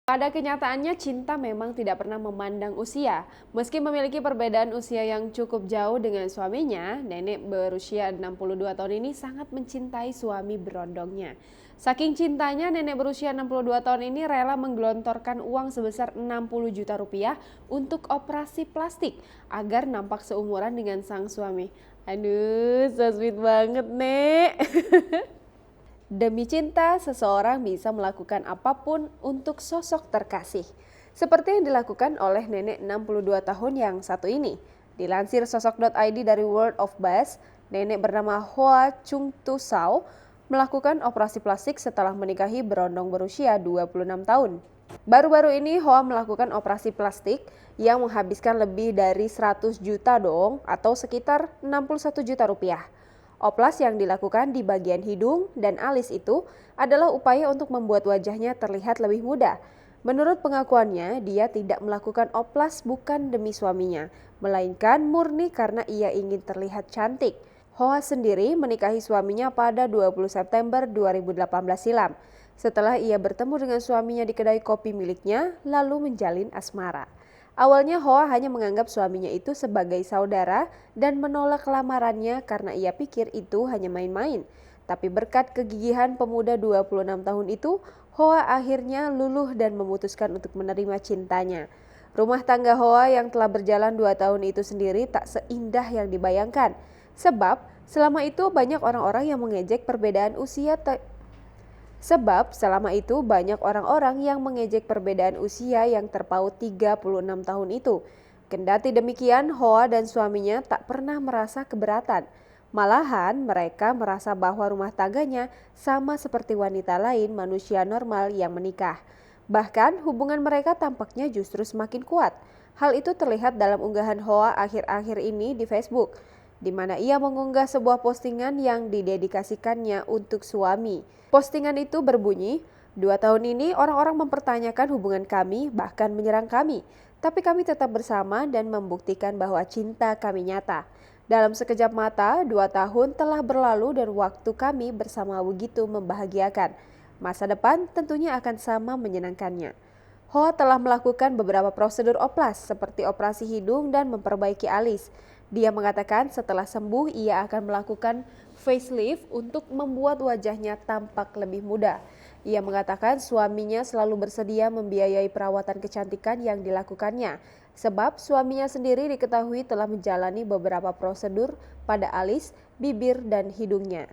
Pada kenyataannya, cinta memang tidak pernah memandang usia. Meski memiliki perbedaan usia yang cukup jauh dengan suaminya, nenek berusia 62 tahun ini sangat mencintai suami berondongnya. Saking cintanya, nenek berusia 62 tahun ini rela menggelontorkan uang sebesar 60 juta rupiah untuk operasi plastik agar nampak seumuran dengan sang suami. Aduh, so sweet banget, Nek. Demi cinta, seseorang bisa melakukan apapun untuk sosok terkasih. Seperti yang dilakukan oleh nenek 62 tahun yang satu ini. Dilansir sosok.id dari World of Bass, nenek bernama Hoa Chung Tu Sao melakukan operasi plastik setelah menikahi berondong berusia 26 tahun. Baru-baru ini Hoa melakukan operasi plastik yang menghabiskan lebih dari 100 juta dong, atau sekitar 61 juta rupiah. Oplas yang dilakukan di bagian hidung dan alis itu adalah upaya untuk membuat wajahnya terlihat lebih muda. Menurut pengakuannya, dia tidak melakukan oplas bukan demi suaminya, melainkan murni karena ia ingin terlihat cantik. Hoa sendiri menikahi suaminya pada 20 September 2018 silam, setelah ia bertemu dengan suaminya di kedai kopi miliknya, lalu menjalin asmara. Awalnya Hoa hanya menganggap suaminya itu sebagai saudara dan menolak lamarannya karena ia pikir itu hanya main-main. Tapi berkat kegigihan pemuda 26 tahun itu, Hoa akhirnya luluh dan memutuskan untuk menerima cintanya. Rumah tangga Hoa yang telah berjalan 2 tahun itu sendiri tak seindah yang dibayangkan. Sebab selama itu banyak orang-orang yang mengejek perbedaan usia selama itu banyak orang-orang yang mengejek perbedaan usia yang terpaut 36 tahun itu. Kendati demikian, Hoa dan suaminya tak pernah merasa keberatan. Malahan mereka merasa bahwa rumah tangganya sama seperti wanita lain manusia normal yang menikah. Bahkan hubungan mereka tampaknya justru semakin kuat. Hal itu terlihat dalam unggahan Hoa akhir-akhir ini di Facebook, di mana ia mengunggah sebuah postingan yang didedikasikannya untuk suami. Postingan itu berbunyi, 2 tahun ini orang-orang mempertanyakan hubungan kami, bahkan menyerang kami. Tapi kami tetap bersama dan membuktikan bahwa cinta kami nyata. Dalam sekejap mata, 2 tahun telah berlalu dan waktu kami bersama begitu membahagiakan. Masa depan tentunya akan sama menyenangkannya. Hoa telah melakukan beberapa prosedur oplas seperti operasi hidung dan memperbaiki alis. Dia mengatakan setelah sembuh ia akan melakukan facelift untuk membuat wajahnya tampak lebih muda. Ia mengatakan suaminya selalu bersedia membiayai perawatan kecantikan yang dilakukannya, sebab suaminya sendiri diketahui telah menjalani beberapa prosedur pada alis, bibir, dan hidungnya.